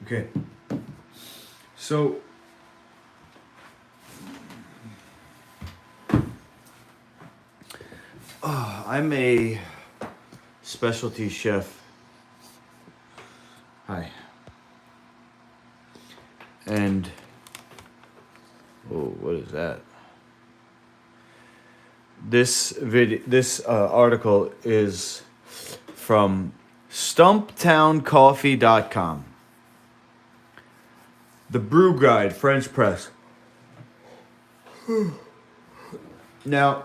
Okay. So I'm a specialty chef. Hi. And oh, what is that? This article is from stumptowncoffee.com. The Brew Guide, French press. Now,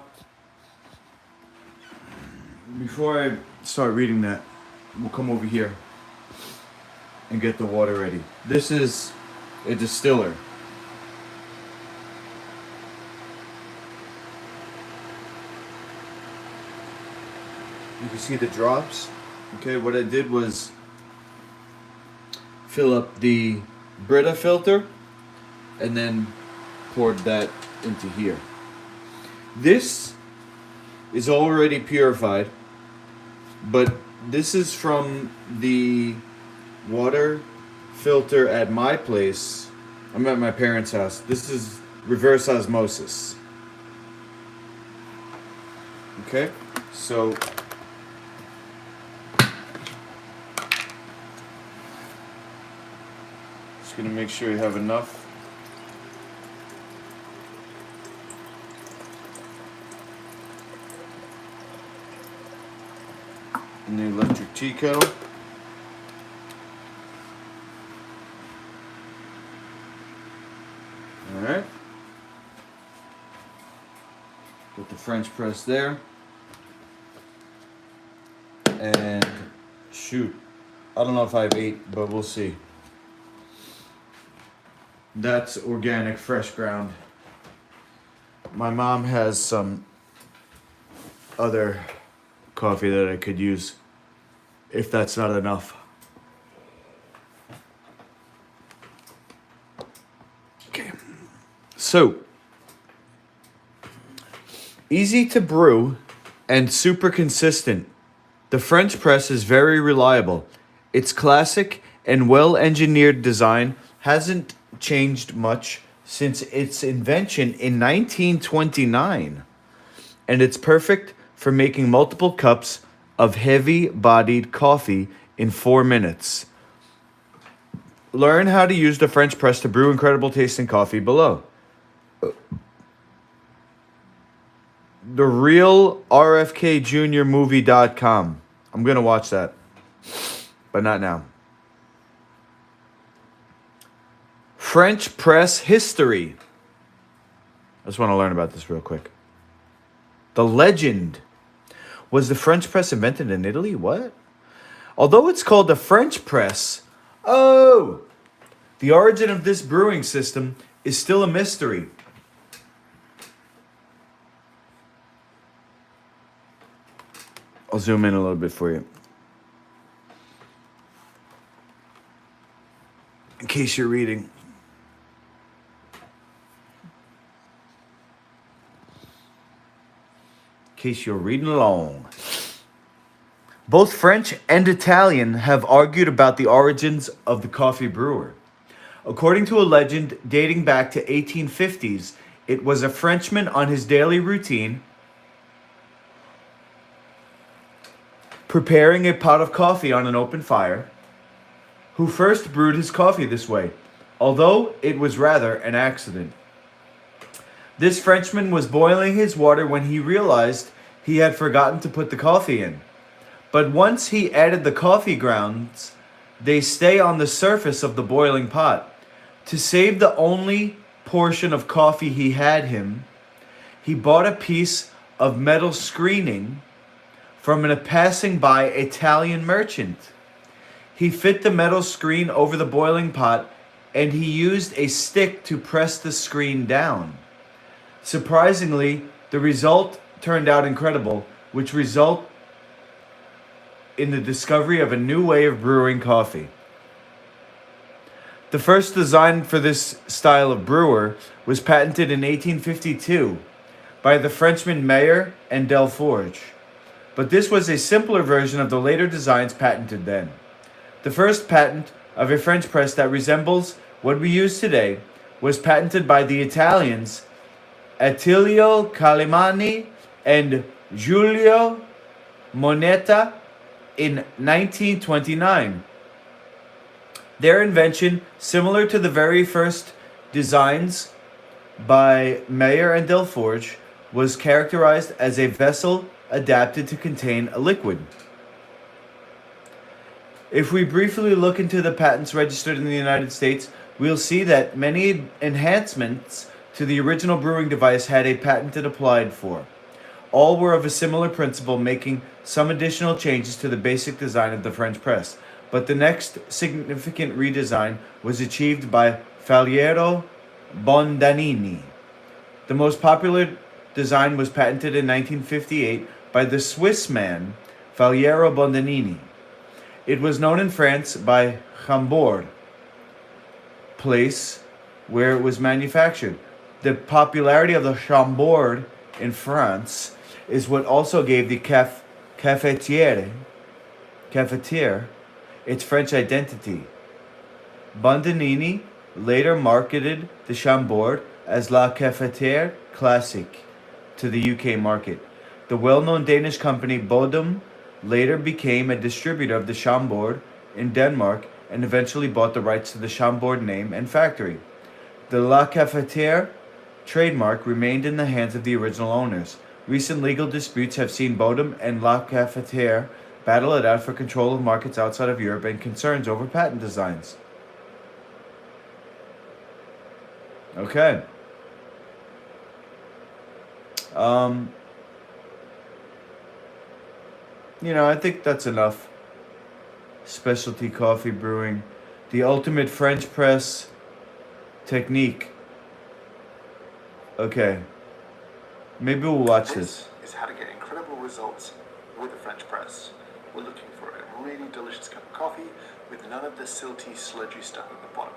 before I start reading that, we'll come over here and get the water ready. This is a distiller. You can see the drops. Okay, what I did was fill up the Brita filter and then poured that into here. This is already purified, but this is from the water filter at my place. I'm at my parents' house. This is reverse osmosis. Okay, so just gonna make sure you have enough. In the electric tea kettle. Alright. Got the French press there. And shoot. I don't know if I have 8, but we'll see. That's organic, fresh ground. My mom has some other coffee that I could use if that's not enough. Okay. So, easy to brew and super consistent. The French press is very reliable. Its classic and well-engineered design hasn't changed much since its invention in 1929, and it's perfect for making multiple cups of heavy-bodied coffee in 4 minutes. Learn how to use the French press to brew incredible tasting coffee below. The real RFKJuniormovie.com. I'm going to watch that, but not now. French press history. I just want to learn about this real quick. The legend. Was the French press invented in Italy? What? Although it's called the French press, the origin of this brewing system is still a mystery. I'll zoom in a little bit for you. In case you're reading. In case you're reading along. Both French and Italian have argued about the origins of the coffee brewer. According to a legend dating back to 1850s, it was a Frenchman on his daily routine preparing a pot of coffee on an open fire who first brewed his coffee this way, although it was rather an accident. This Frenchman was boiling his water when he realized he had forgotten to put the coffee in. But once he added the coffee grounds, they stay on the surface of the boiling pot. To save the only portion of coffee he had he bought a piece of metal screening from a passing by Italian merchant. He fit the metal screen over the boiling pot and he used a stick to press the screen down. Surprisingly, the result turned out incredible, which resulted in the discovery of a new way of brewing coffee. The first design for this style of brewer was patented in 1852 by the Frenchmen Mayer and Delforge, but this was a simpler version of the later designs patented then. The first patent of a French press that resembles what we use today was patented by the Italians Attilio Calimani and Giulio Moneta in 1929. Their invention, similar to the very first designs by Mayer and Delforge, was characterized as a vessel adapted to contain a liquid. If we briefly look into the patents registered in the United States, we'll see that many enhancements to the original brewing device had a patent it applied for. All were of a similar principle, making some additional changes to the basic design of the French press. But the next significant redesign was achieved by Faliero Bondanini. The most popular design was patented in 1958 by the Swiss man Faliero Bondanini. It was known in France by Chambord, place where it was manufactured. The popularity of the Chambord in France is what also gave the cafetiere its French identity. Bondanini later marketed the Chambord as La Cafetière Classique to the UK market. The well-known Danish company Bodum later became a distributor of the Chambord in Denmark and eventually bought the rights to the Chambord name and factory. The La Cafetière trademark remained in the hands of the original owners. Recent legal disputes have seen Bodum and La Cafetière battle it out for control of markets outside of Europe and concerns over patent designs. Okay. I think that's enough. Specialty coffee brewing. The ultimate French press technique. Okay. Maybe we'll watch this. This is how to get incredible results with a French press. We're looking for a really delicious cup of coffee with none of the silty, sludgy stuff at the bottom.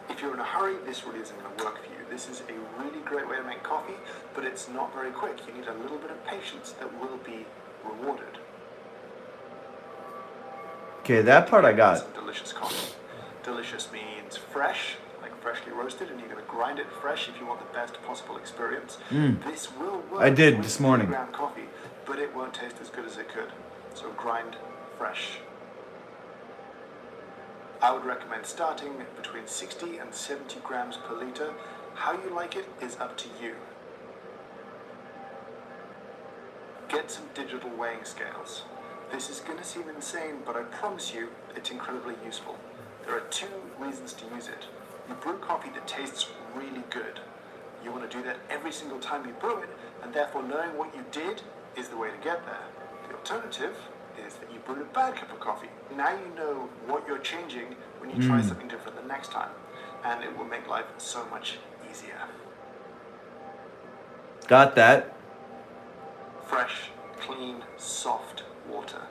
If you're in a hurry, this really isn't going to work for you. This is a really great way to make coffee, but it's not very quick. You need a little bit of patience that will be rewarded. Okay, that part I got. Some delicious coffee. Delicious means fresh, like freshly roasted, and you're going to grind it fresh if you want the best possible experience. This will work. I did this morning. Ground coffee, but it won't taste as good as it could. So grind fresh. I would recommend starting between 60 and 70 grams per liter. How you like it is up to you. Get some digital weighing scales. This is going to seem insane, but I promise you it's incredibly useful. There are two reasons to use it. You brew coffee that tastes really good. You want to do that every single time you brew it, and therefore knowing what you did is the way to get there. The alternative is that you brewed a bad cup of coffee. Now you know what you're changing when you try something different the next time, and it will make life so much easier. Got that. Fresh, clean, soft water.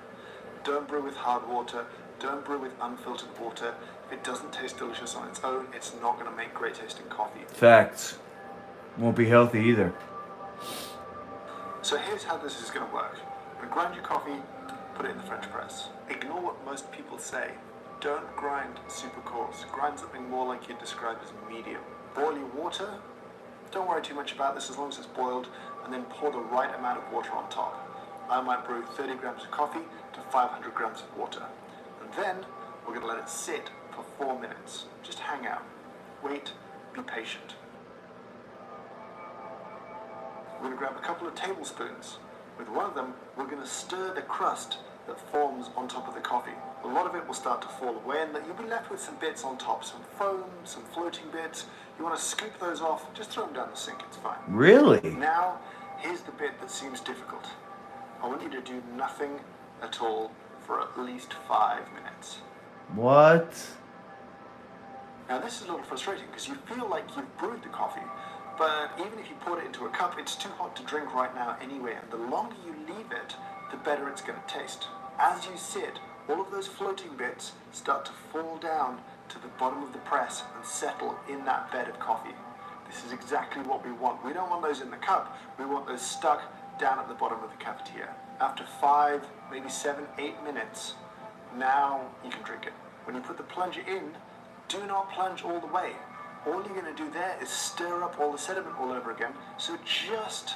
Don't brew with hard water. Don't brew with unfiltered water. If it doesn't taste delicious on its own, it's not going to make great tasting coffee. Facts. Won't be healthy either. So here's how this is going to work. You're going to grind your coffee, put it in the French press. Ignore what most people say. Don't grind super coarse. Grind something more like you'd describe as medium. Boil your water. Don't worry too much about this as long as it's boiled, and then pour the right amount of water on top. I might brew 30 grams of coffee to 500 grams of water. And then we're going to let it sit for 4 minutes. Just hang out. Wait. Be patient. We're going to grab a couple of tablespoons. With one of them, we're going to stir the crust that forms on top of the coffee. A lot of it will start to fall away, and you'll be left with some bits on top, some foam, some floating bits. You want to scoop those off, just throw them down the sink, it's fine. Really? Now, here's the bit that seems difficult. I want you to do nothing at all for at least 5 minutes. What? Now this is a little frustrating because you feel like you've brewed the coffee, but even if you poured it into a cup, it's too hot to drink right now anyway, and the longer you leave it, the better it's going to taste. As you sit, all of those floating bits start to fall down to the bottom of the press and settle in that bed of coffee. This is exactly what we want. We don't want those in the cup, we want those stuck down at the bottom of the cafetiere. After 5, maybe 7, 8 minutes, now you can drink it. When you put the plunger in, do not plunge all the way. All you're going to do there is stir up all the sediment all over again, so just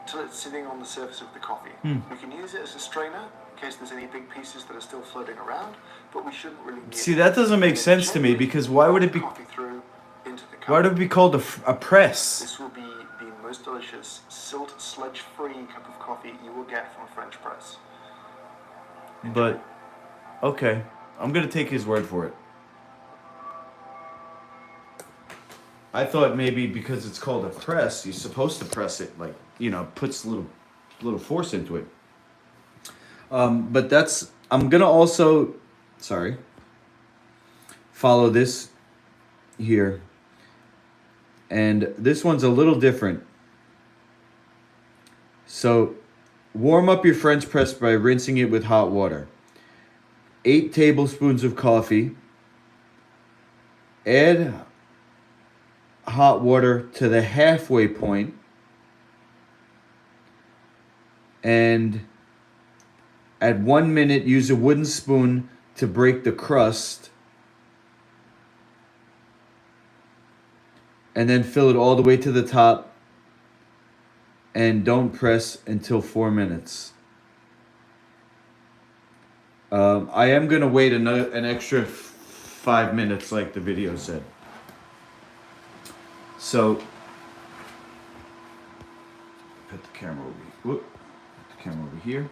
till it's sitting on the surface of the coffee. We can use it as a strainer in case there's any big pieces that are still floating around, but we shouldn't really need See, that doesn't make sense to me, because why would it be called a press? This will be the most delicious silt sludge-free cup of coffee you will get from a French press. But okay, I'm gonna take his word for it. I thought maybe because it's called a press, you're supposed to press it, like, you know, puts a little force into it. But that's, I'm gonna also, follow this here. And this one's a little different. So, warm up your French press by rinsing it with hot water. 8 tablespoons of coffee. Add hot water to the halfway point. And at 1 minute, use a wooden spoon to break the crust. And then fill it all the way to the top. And don't press until 4 minutes. I am going to wait an extra 5 minutes like the video said. So, put the camera over here.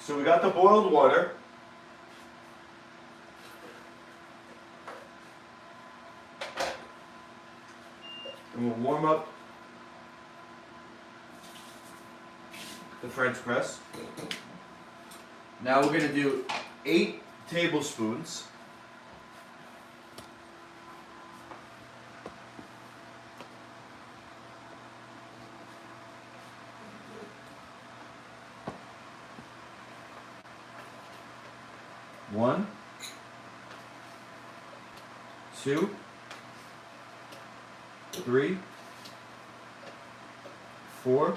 So we got the boiled water. And we'll warm up the French press. Now we're going to do 8 tablespoons. One, 2, 3, 4,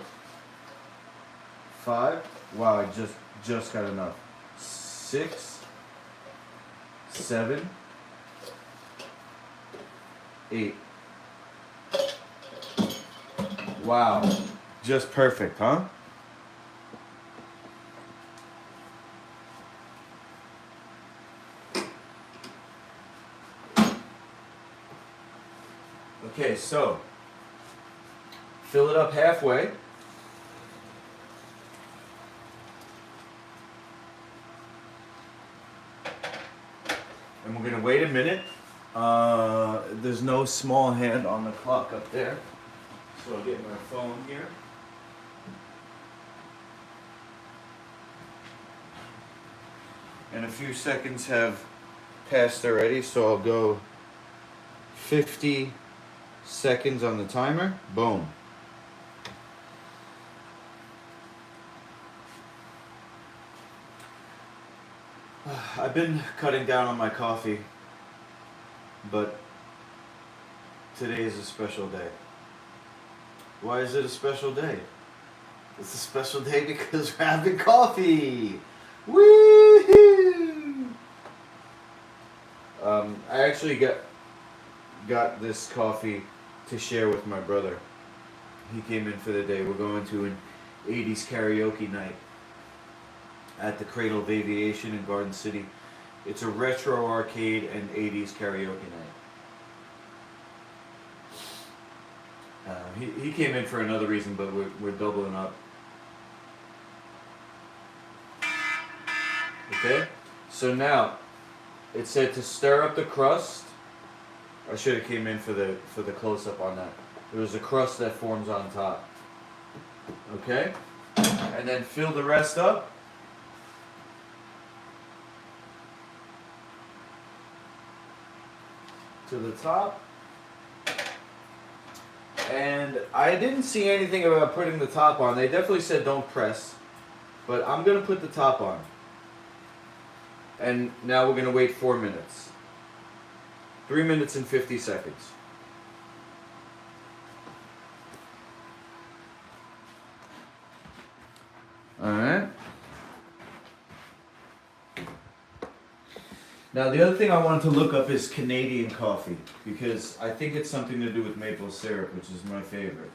5. Wow, I just got enough. 6, 7, 8. Wow, just perfect, huh? Okay, so fill it up halfway. And we're gonna wait a minute. There's no small hand on the clock up there. So I'll get my phone here. And a few seconds have passed already, so I'll go 50 seconds on the timer. Boom. I've been cutting down on my coffee, but today is a special day. Why is it a special day? It's a special day because we're having coffee. Woohoo! I actually got this coffee to share with my brother. He came in for the day. We're going to an 80s karaoke night at the Cradle of Aviation in Garden City. It's a retro arcade and 80s karaoke night. He came in for another reason, but we're doubling up. Okay, so now it said to stir up the crust. I should have came in for the close up on that. There's a crust that forms on top. Okay, and then fill the rest up. To the top. And I didn't see anything about putting the top on. They definitely said don't press, but I'm gonna put the top on. And now we're gonna wait 4 minutes. 3 minutes and 50 seconds. Alright. Now the other thing I wanted to look up is Canadian coffee, because I think it's something to do with maple syrup, which is my favorite.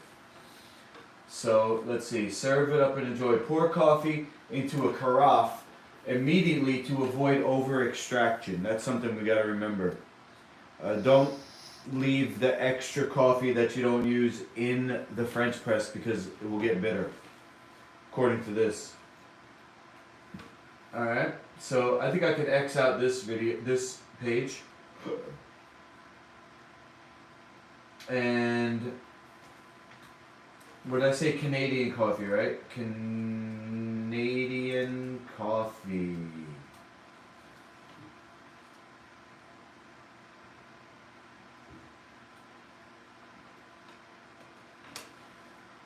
So let's see, serve it up and enjoy. Pour coffee into a carafe immediately to avoid over extraction. That's something we gotta remember. Don't leave the extra coffee that you don't use in the French press because it will get bitter, according to this. Alright, so I think I could X out this page. And what did I say? Canadian coffee, right? Canadian coffee.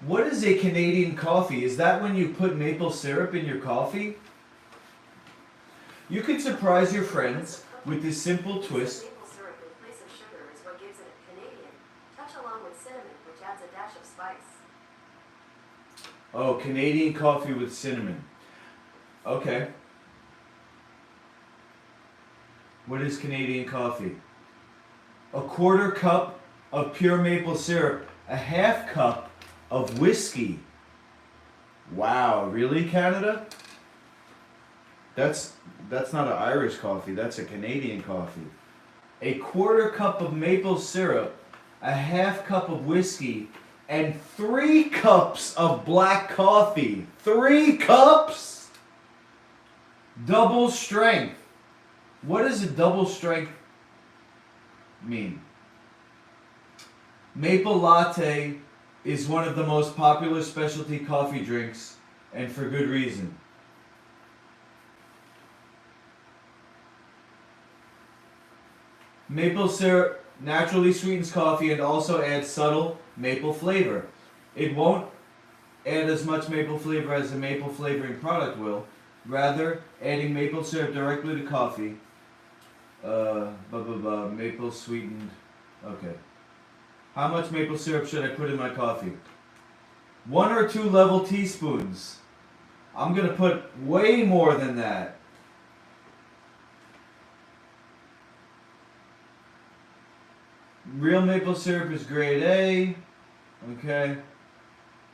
What is a Canadian coffee? Is that when you put maple syrup in your coffee? You can surprise your friends with this simple twist. Maple syrup in place of sugar is what gives it a Canadian touch, along with cinnamon, which adds a dash of spice. Oh, Canadian coffee with cinnamon. Okay. What is Canadian coffee? A 1/4 cup of pure maple syrup, a 1/2 cup of whiskey. Wow, really, Canada? That's not an Irish coffee, that's a Canadian coffee. A 1/4 cup of maple syrup, a 1/2 cup of whiskey, and 3 cups of black coffee. 3 cups? Double strength. What does a double strength mean? Maple latte is one of the most popular specialty coffee drinks, and for good reason. Maple syrup naturally sweetens coffee and also adds subtle maple flavor. It won't add as much maple flavor as a maple flavoring product will. Rather, adding maple syrup directly to coffee. Maple sweetened. Okay. How much maple syrup should I put in my coffee? 1 or 2 level teaspoons. I'm gonna put way more than that. Real maple syrup is grade A. Okay.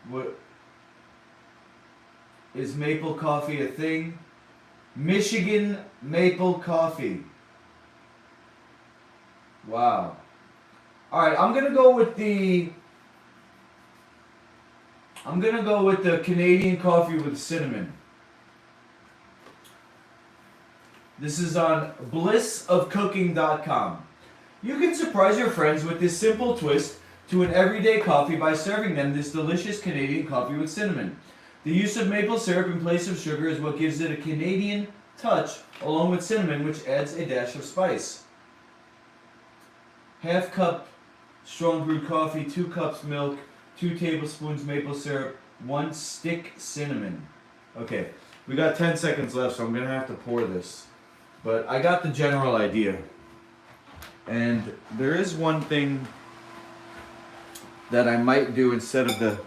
What is maple coffee a thing? Michigan maple coffee. Wow. Alright, I'm gonna go with the Canadian coffee with cinnamon. This is on blissofcooking.com. You can surprise your friends with this simple twist to an everyday coffee by serving them this delicious Canadian coffee with cinnamon. The use of maple syrup in place of sugar is what gives it a Canadian touch, along with cinnamon, which adds a dash of spice. 1/2 cup strong brewed coffee, 2 cups milk, 2 tablespoons maple syrup, 1 stick cinnamon. Okay, we got 10 seconds left, so I'm gonna have to pour this. But I got the general idea. And there is one thing that I might do instead of the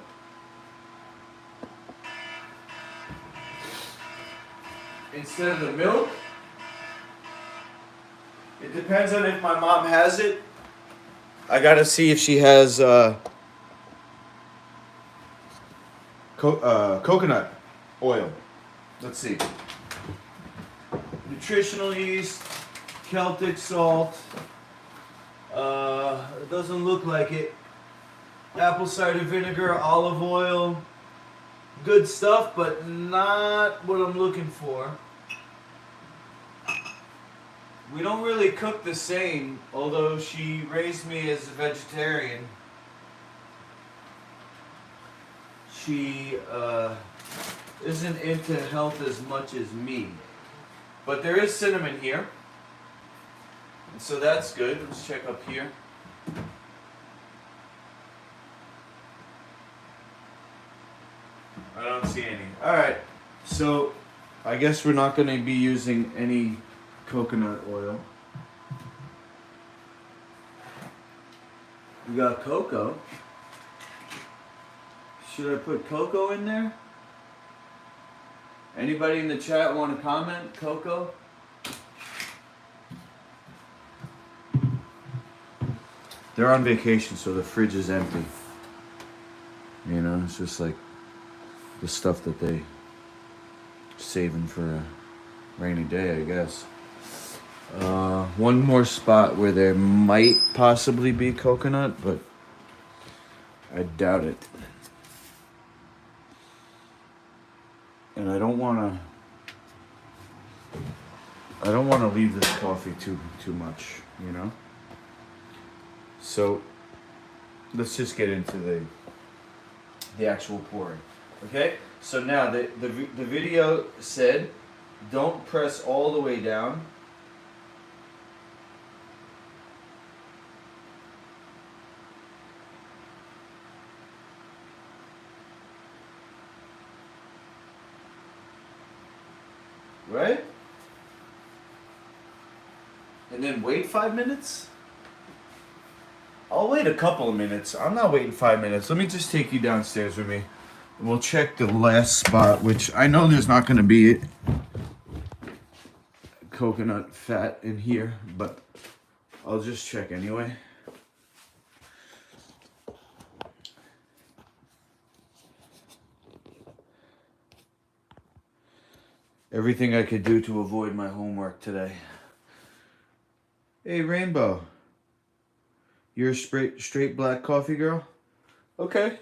milk. It depends on if my mom has it. I gotta see if she has coconut oil. Let's see. Nutritional yeast, Celtic salt. It doesn't look like it. apple cider vinegar, olive oil. Good stuff, but not what I'm looking for. We don't really cook the same, although she raised me as a vegetarian. She isn't into health as much as me. But there is cinnamon here. And so that's good. Let's check up here. I don't see any. Alright, so I guess we're not going to be using any coconut oil. We got cocoa. Should I put cocoa in there? Anybody in the chat want to comment? Cocoa? They're on vacation, so the fridge is empty. You know, it's just like the stuff that they saving for a rainy day, I guess. One more spot where there might possibly be coconut, but I doubt it. And I don't want to leave this coffee too much, you know? So let's just get into the actual pouring. Okay? So now the video said don't press all the way down. Right? And then wait 5 minutes? I'll wait a couple of minutes. I'm not waiting 5 minutes. Let me just take you downstairs with me. And we'll check the last spot, which I know there's not going to be coconut fat in here, but I'll just check anyway. Everything I could do to avoid my homework today. Hey, Rainbow. You're a straight black coffee girl? Okay.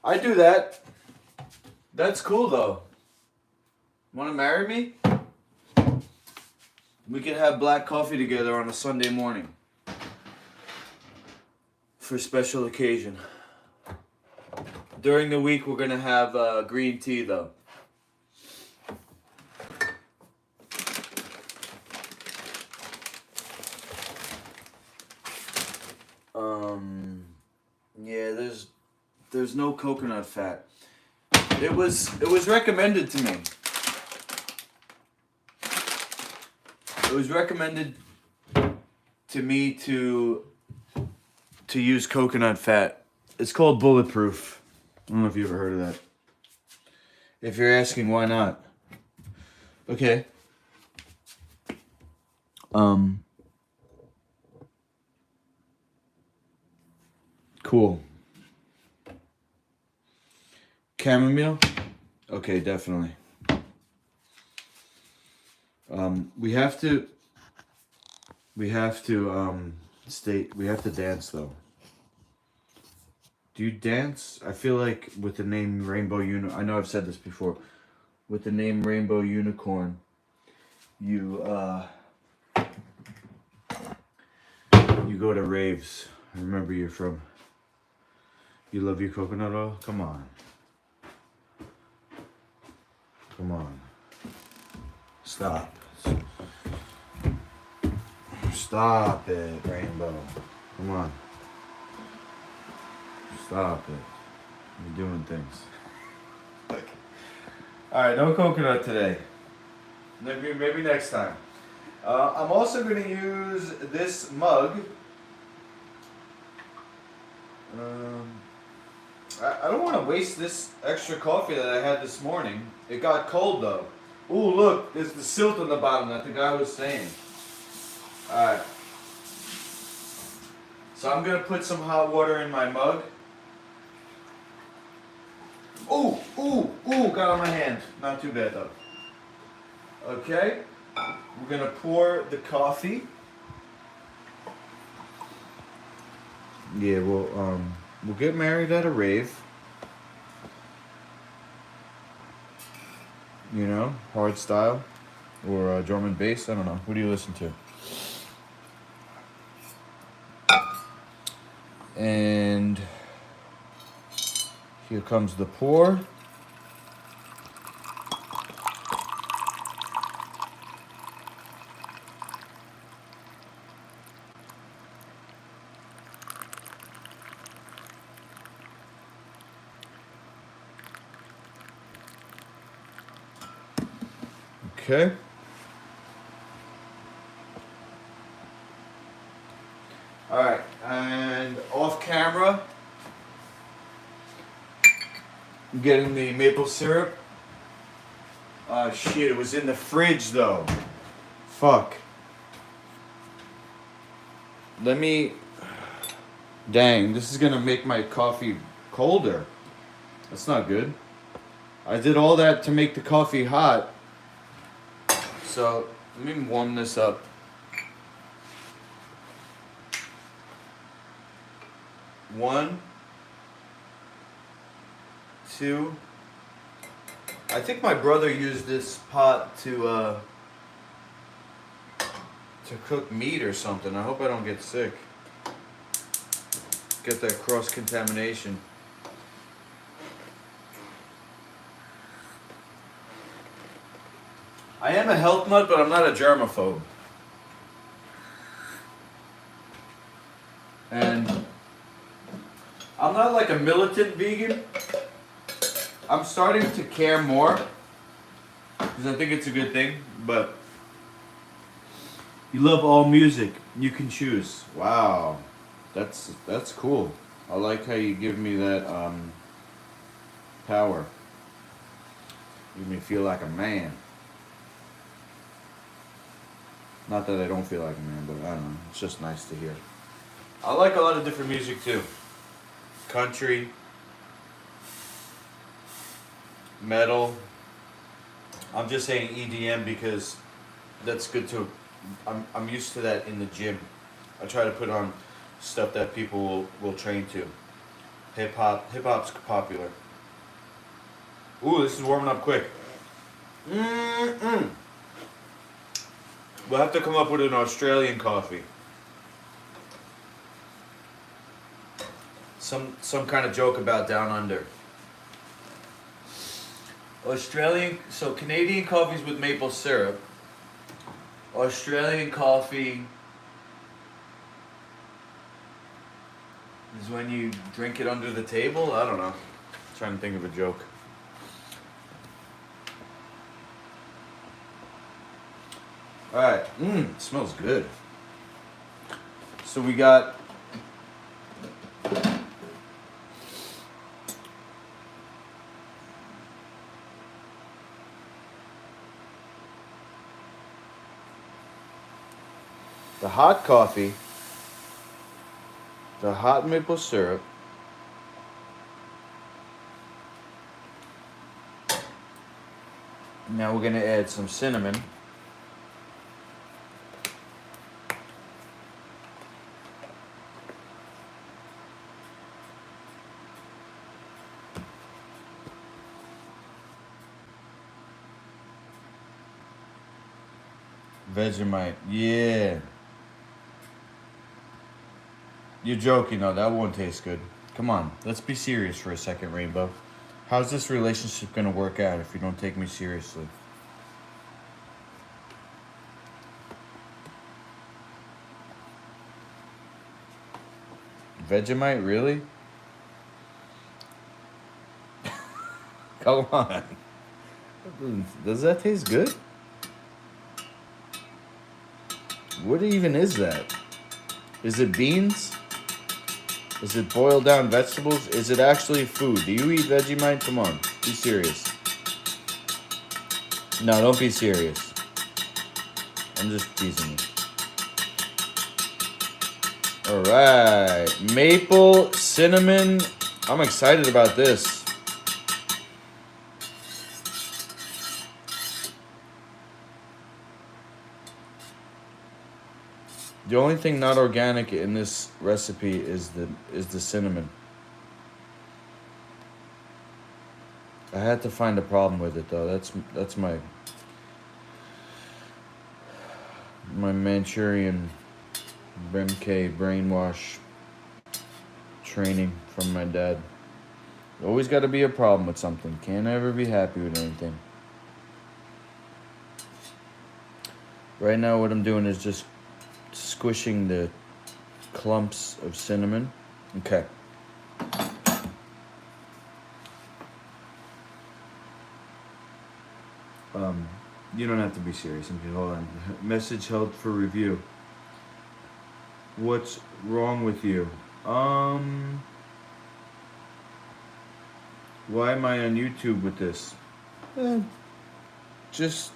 I do that. That's cool, though. Want to marry me? We can have black coffee together on a Sunday morning. For a special occasion. During the week, we're going to have green tea, though. Yeah, there's no coconut fat. It was recommended to me. It was recommended to me to use coconut fat. It's called bulletproof. I don't know if you ever heard of that. If you're asking why not. Okay. Cool. Chamomile? Okay, definitely. We have to dance though. Do you dance? I feel like with the name Rainbow I know I've said this before. With the name Rainbow Unicorn, you go to raves. I remember you're from. You love your coconut oil? Come on. Come on. Stop. Stop it, Rainbow. Come on. Stop it. You're doing things. Alright, no coconut today. Maybe next time. I'm also going to use this mug. I don't want to waste this extra coffee that I had this morning. It got cold though. Ooh, look, there's the silt on the bottom that the guy was saying. Alright. So I'm going to put some hot water in my mug. Ooh, got on my hand. Not too bad though. Okay. We're going to pour the coffee. Yeah, well, We'll get married at a rave. You know, hard style. Or drum and bass. I don't know. What do you listen to? And here comes the pour. Okay. Alright, and off camera, I'm getting the maple syrup. Shit, it was in the fridge though. Fuck. Let me. Dang, this is gonna make my coffee colder. That's not good. I did all that to make the coffee hot. So, let me warm this up. One, two. I think my brother used this pot to cook meat or something. I hope I don't get sick. Get that cross contamination. I am a health nut, but I'm not a germaphobe. And I'm not like a militant vegan. I'm starting to care more because I think it's a good thing, but you love all music. You can choose. Wow. That's cool. I like how you give me that power. You make me feel like a man. Not that I don't feel like a man, but I don't know. It's just nice to hear. I like a lot of different music too. Country, metal. I'm just saying EDM because that's good too. I'm used to that in the gym. I try to put on stuff that people will train to. Hip hop's popular. Ooh, this is warming up quick. We'll have to come up with an Australian coffee. Some kind of joke about down under. So Canadian coffee's with maple syrup. Australian coffee is when you drink it under the table? I don't know. I'm trying to think of a joke. Alright, it smells good. So we got the hot coffee, the hot maple syrup, now we're gonna add some cinnamon. Vegemite, yeah. You're joking, though. That won't taste good. Come on, let's be serious for a second, Rainbow. How's this relationship gonna work out if you don't take me seriously? Vegemite, really? Come on. Does that taste good? What even is that? Is it beans? Is it boiled down vegetables? Is it actually food? Do you eat Vegemite? Come on, be serious. No, don't be serious. I'm just teasing you. Alright, maple, cinnamon. I'm excited about this. The only thing not organic in this recipe is the cinnamon. I had to find a problem with it though. That's my Manchurian MK brainwash training from my dad. Always got to be a problem with something. Can't ever be happy with anything. Right now, what I'm doing is just squishing the clumps of cinnamon. Okay. You don't have to be serious. Okay, hold on. Message held for review. What's wrong with you? Why am I on YouTube with this? Just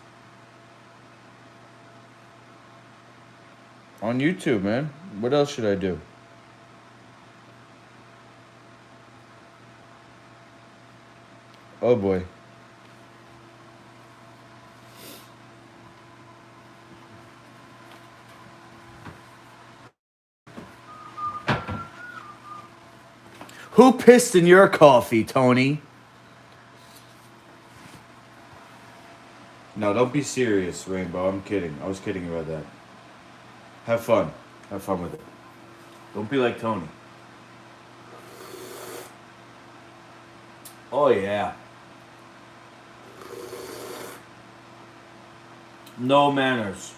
on YouTube, man. What else should I do? Oh boy. Who pissed in your coffee, Tony? No, don't be serious, Rainbow. I'm kidding. I was kidding about that. Have fun. Have fun with it. Don't be like Tony. Oh, yeah. No manners.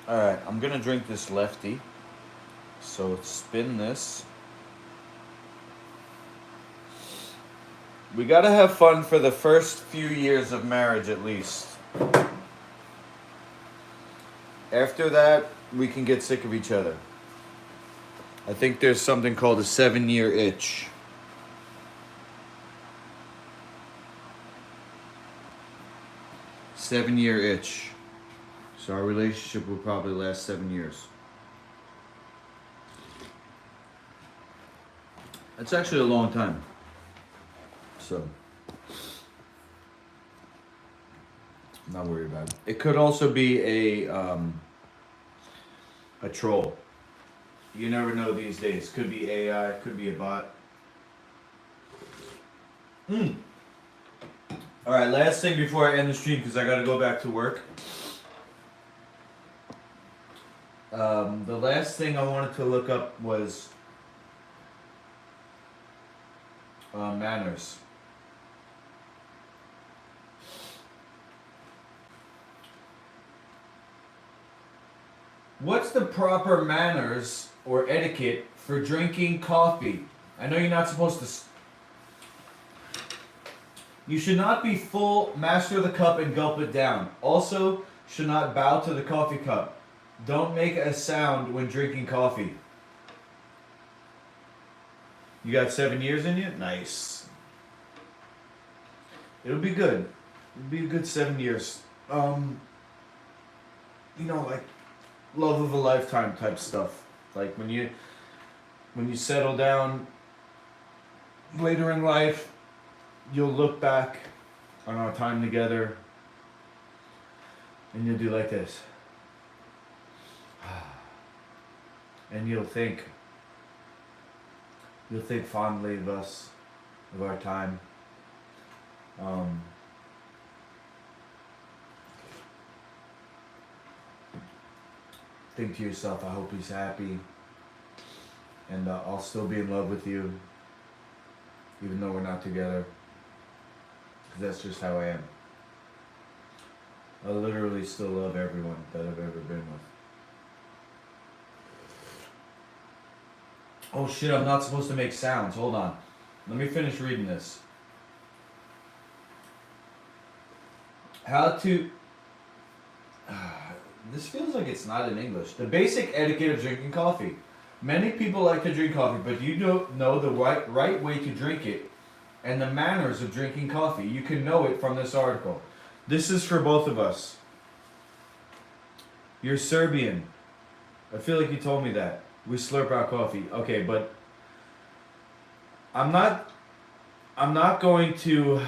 Alright, I'm gonna drink this lefty. So spin this. We gotta have fun for the first few years of marriage at least. After that, we can get sick of each other. I think there's something called a 7-year itch. Seven-year itch. So our relationship will probably last 7 years. That's actually a long time. So, I'm not worried about it. It could also be a troll. You never know these days. Could be AI, could be a bot. Alright, last thing before I end the stream, because I gotta go back to work. The last thing I wanted to look up was manners. What's the proper manners or etiquette for drinking coffee? I know you're not supposed to. You should not be full, master the cup, and gulp it down. Also, should not bow to the coffee cup. Don't make a sound when drinking coffee. You got 7 years in you? Nice. It'll be good. It'll be a good 7 years. You know, like love of a lifetime type stuff. Like when you settle down later in life, you'll look back on our time together and you'll do like this. And you'll think fondly of us, of our time. Think to yourself, I hope he's happy, and I'll still be in love with you, even though we're not together, because that's just how I am. I literally still love everyone that I've ever been with. Oh shit, I'm not supposed to make sounds. Hold on. Let me finish reading this. How to... This feels like it's not in English. The basic etiquette of drinking coffee. Many people like to drink coffee, but you don't know the right way to drink it and the manners of drinking coffee. You can know it from this article. This is for both of us. You're Serbian. I feel like you told me that. We slurp our coffee. Okay, but I'm not going to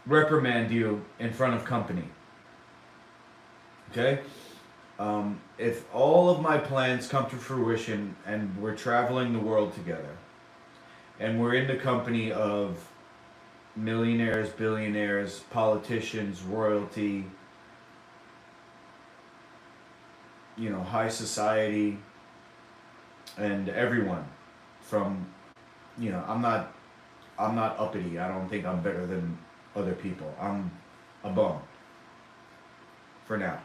reprimand you in front of company. Okay? If all of my plans come to fruition and we're traveling the world together and we're in the company of millionaires, billionaires, politicians, royalty, high society, and everyone from, I'm not uppity. I don't think I'm better than other people. I'm a bum for now.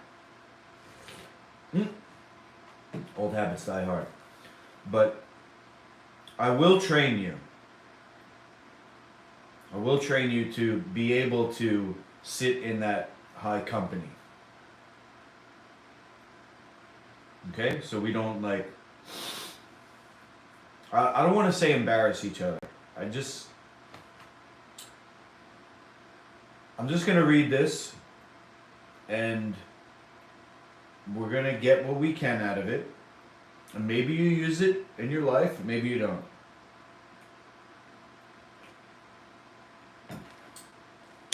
Old habits die hard. But I will train you. I will train you to be able to sit in that high company. Okay? So we don't I don't want to say embarrass each other. I'm just going to read this and we're going to get what we can out of it. And maybe you use it in your life, maybe you don't.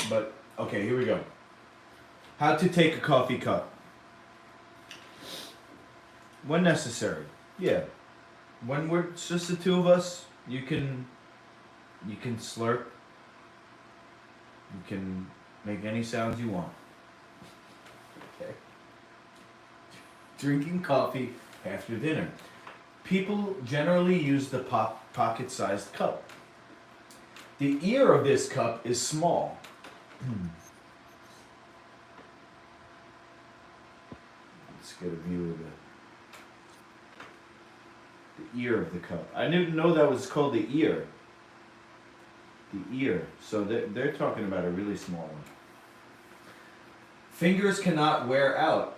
But, okay, here we go. How to take a coffee cup. When necessary. Yeah. When it's just the two of us, you can slurp. You can make any sounds you want. Okay. Drinking coffee after dinner. People generally use the pocket-sized cup. The ear of this cup is small. Let's get a view of the ear of the cup. I didn't know that was called the ear. The ear. So they're talking about a really small one. Fingers cannot wear out.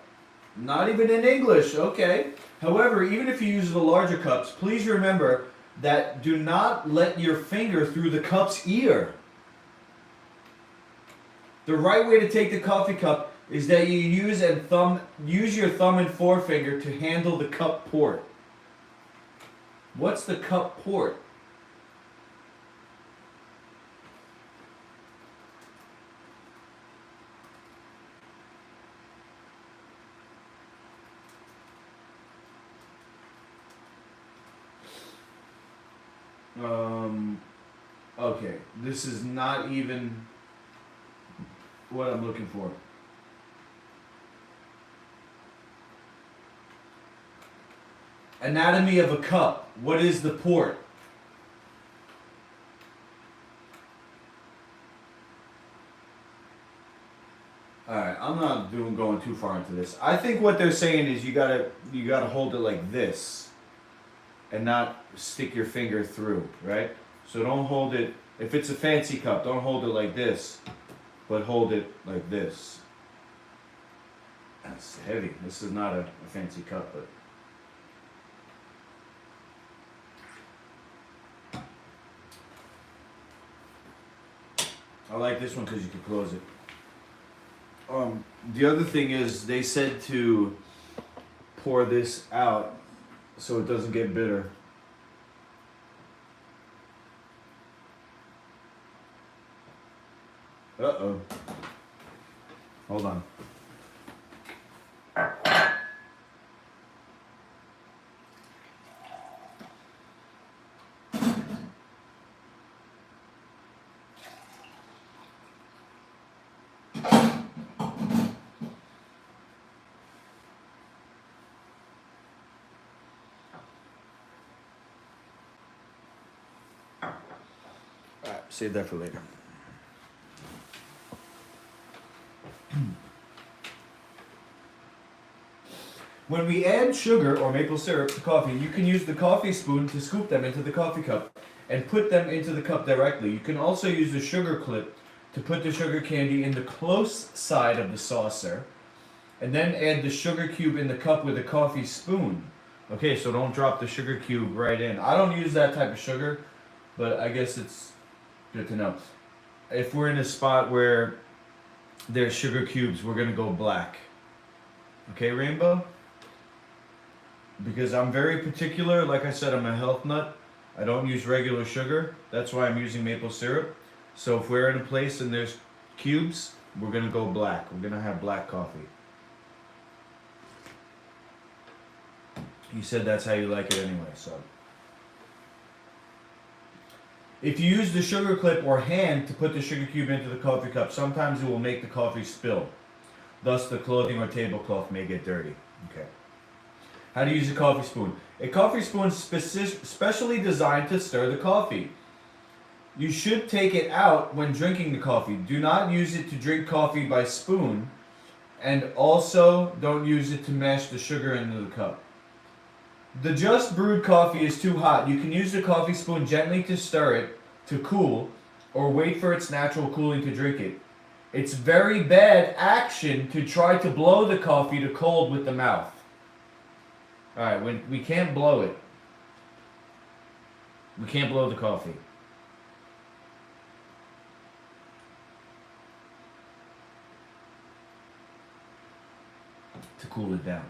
Not even in English, okay. However, even if you use the larger cups, please remember that do not let your finger through the cup's ear. The right way to take the coffee cup is that you use your thumb and forefinger to handle the cup port. What's the cup port? Okay, this is not even what I'm looking for. Anatomy of a cup. What is the port? Alright, I'm not going too far into this. I think what they're saying is you gotta hold it like this and not stick your finger through, right? So don't hold it, if it's a fancy cup, don't hold it like this, but hold it like this. That's heavy. This is not a fancy cup, but I like this one because you can close it. The other thing is they said to pour this out so it doesn't get bitter. Uh-oh. Hold on. Alright, save that for later. When we add sugar or maple syrup to coffee, you can use the coffee spoon to scoop them into the coffee cup and put them into the cup directly. You can also use the sugar clip to put the sugar candy in the close side of the saucer and then add the sugar cube in the cup with a coffee spoon. Okay, so don't drop the sugar cube right in. I don't use that type of sugar, but I guess it's good to know. If we're in a spot where there's sugar cubes, we're gonna go black. Okay, Rainbow? Because I'm very particular. Like I said, I'm a health nut. I don't use regular sugar. That's why I'm using maple syrup. So if we're in a place and there's cubes, we're gonna go black. We're gonna have black coffee. You said that's how you like it anyway, so. If you use the sugar clip or hand to put the sugar cube into the coffee cup, sometimes it will make the coffee spill. Thus, the clothing or tablecloth may get dirty. Okay. How to use a coffee spoon. A coffee spoon is specially designed to stir the coffee. You should take it out when drinking the coffee. Do not use it to drink coffee by spoon, and also don't use it to mash the sugar into the cup. The just brewed coffee is too hot. You can use the coffee spoon gently to stir it to cool, or wait for its natural cooling to drink it. It's very bad action to try to blow the coffee to cold with the mouth. Alright, we can't blow it. We can't blow the coffee. To cool it down.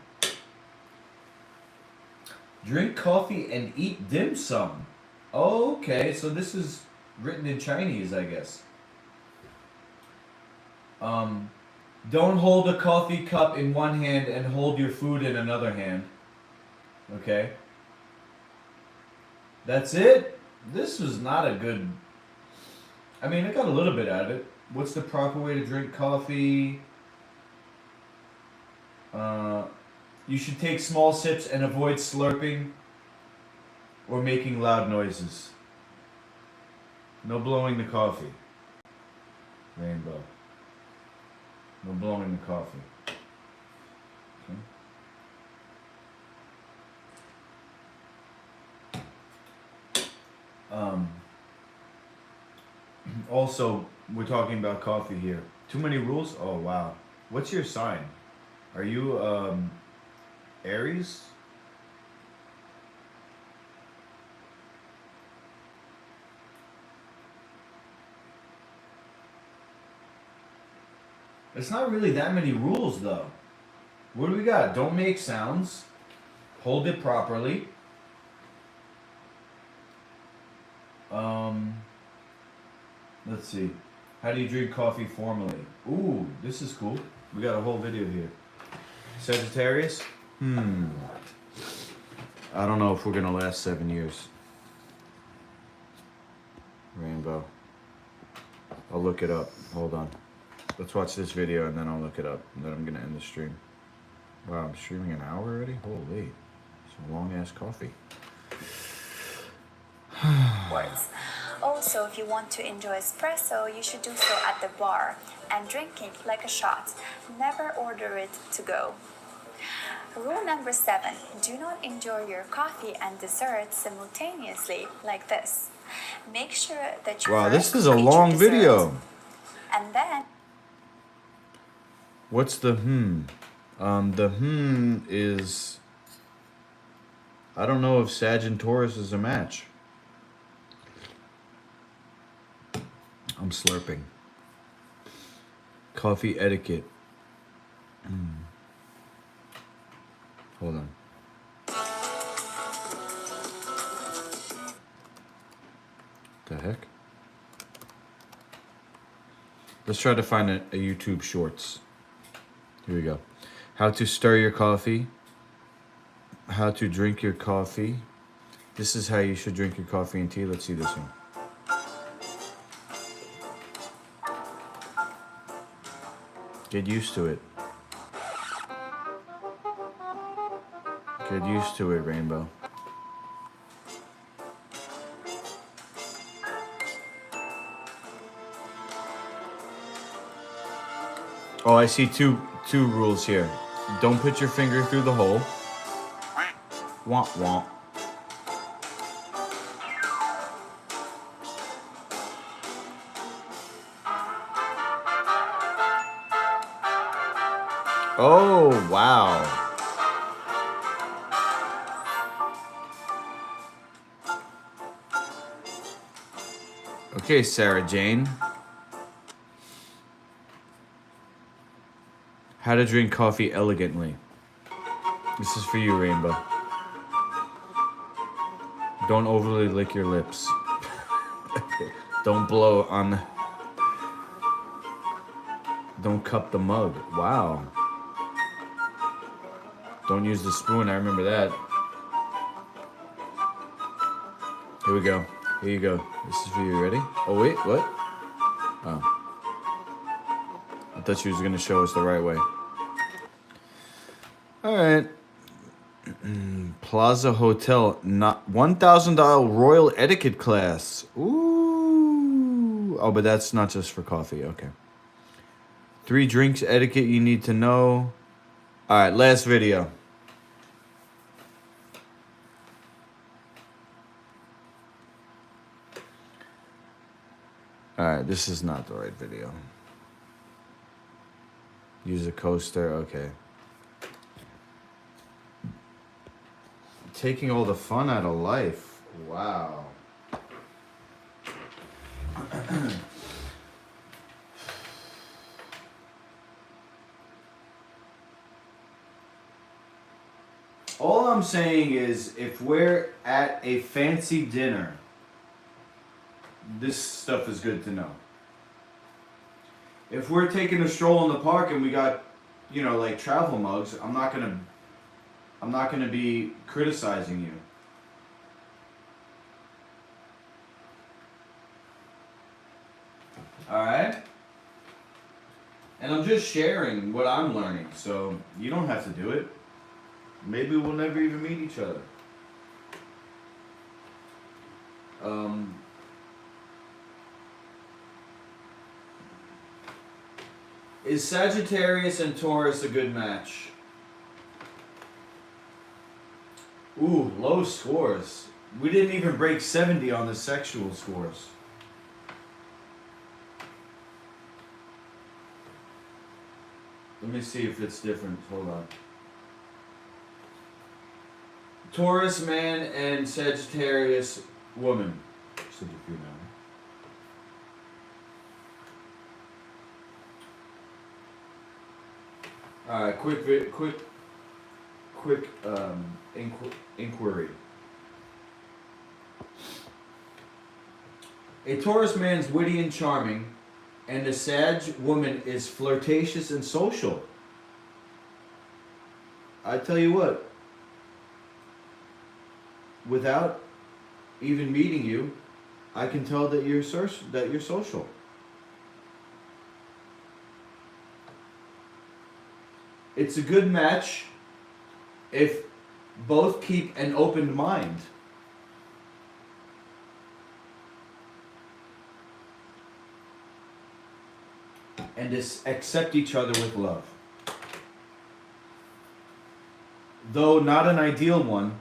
Drink coffee and eat dim sum. Okay, so this is written in Chinese, I guess. Don't hold a coffee cup in one hand and hold your food in another hand. Okay. That's it? This was not a good... I mean, I got a little bit out of it. What's the proper way to drink coffee? You should take small sips and avoid slurping or making loud noises. No blowing the coffee. Rainbow. No blowing the coffee. Okay. Also, we're talking about coffee here. Too many rules? Oh, wow. What's your sign? Are you, Aries? It's not really that many rules, though. What do we got? Don't make sounds. Hold it properly. Let's see. How do you drink coffee formally? Ooh, this is cool. We got a whole video here. Sagittarius? I don't know if we're gonna last 7 years. Rainbow. I'll look it up. Hold on. Let's watch this video and then I'll look it up. And then I'm gonna end the stream. Wow, I'm streaming an hour already? Holy. It's a long ass coffee. Words. Also, if you want to enjoy espresso, you should do so at the bar and drink it like a shot. Never order it to go. Rule number 7. Do not enjoy your coffee and dessert simultaneously like this. Make sure that you Wow, first this is a eat your long dessert, video. and then What's the the is... I don't know if Sag and Taurus is a match. I'm slurping. Coffee etiquette. Hold on. The heck? Let's try to find a YouTube Shorts. Here we go. How to stir your coffee. How to drink your coffee. This is how you should drink your coffee and tea. Let's see this one. Get used to it. Get used to it, Rainbow. Oh, I see two rules here. Don't put your finger through the hole. Womp womp. Oh, wow. Okay, Sarah Jane. How to drink coffee elegantly. This is for you, Rainbow. Don't overly lick your lips. Don't blow on the... Don't cup the mug. Wow. Don't use the spoon, I remember that. Here we go. Here you go. This is for you. Ready? Oh, wait. What? Oh. I thought she was going to show us the right way. All right. Plaza Hotel. Not $1,000 Royal Etiquette class. Ooh. Oh, but that's not just for coffee. Okay. 3 drinks etiquette you need to know. All right. Last video. Alright, this is not the right video. Use a coaster, okay. Taking all the fun out of life. Wow. All I'm saying is, if we're at a fancy dinner, this stuff is good to know. If we're taking a stroll in the park and we got, you know, like travel mugs, I'm not gonna be criticizing you. Alright? And I'm just sharing what I'm learning, so you don't have to do it. Maybe we'll never even meet each other. Is Sagittarius and Taurus a good match? Ooh, low scores. We didn't even break 70 on the sexual scores. Let me see if it's different. Hold on. Taurus man and Sagittarius woman. Should be female. All right, quick inquiry. A Taurus man's witty and charming, and a Sag woman is flirtatious and social. I tell you what, without even meeting you, I can tell that you're social. It's a good match if both keep an open mind. And accept each other with love. Though not an ideal one,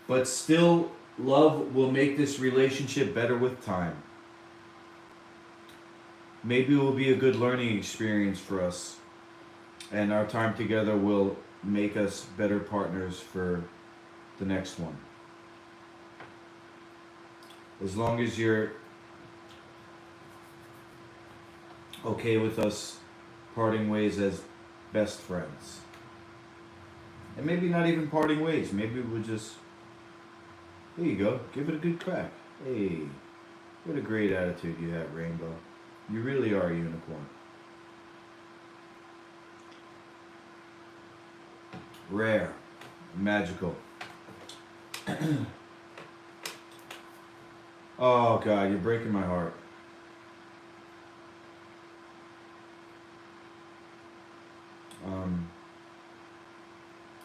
but still love will make this relationship better with time. Maybe it will be a good learning experience for us, and our time together will make us better partners for the next one. As long as you're okay with us parting ways as best friends. And maybe not even parting ways. Maybe we'll just, there you go, give it a good crack. Hey, what a great attitude you have, Rainbow. You really are a unicorn. Rare. Magical. Oh God, you're breaking my heart.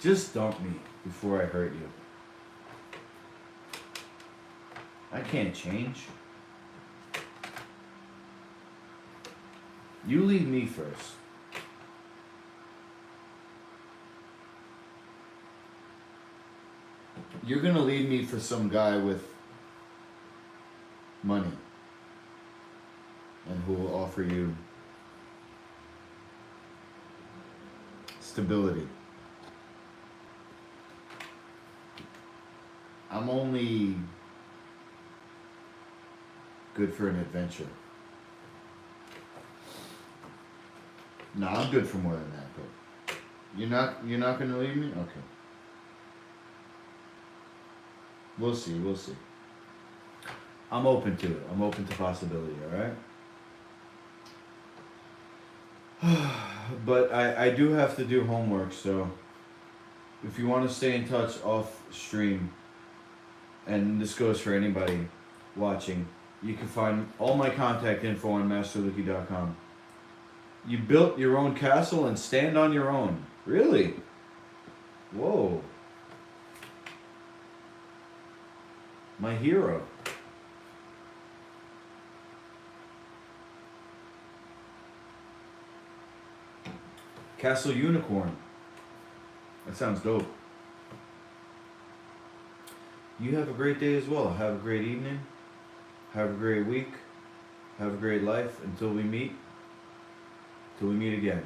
Just dump me before I hurt you. I can't change. You leave me first. You're gonna leave me for some guy with money and who will offer you stability. I'm only good for an adventure. No, I'm good for more than that, but you're not gonna leave me? Okay. We'll see. I'm open to it. I'm open to possibility, alright? But I do have to do homework, so if you want to stay in touch off stream, and this goes for anybody watching, you can find all my contact info on masterluki.com. You built your own castle and stand on your own. Really? Whoa. My hero. Castle Unicorn. That sounds dope. You have a great day as well. Have a great evening. Have a great week. Have a great life until we meet. Till we meet again.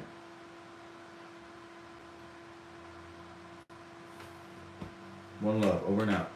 One love. Over and out.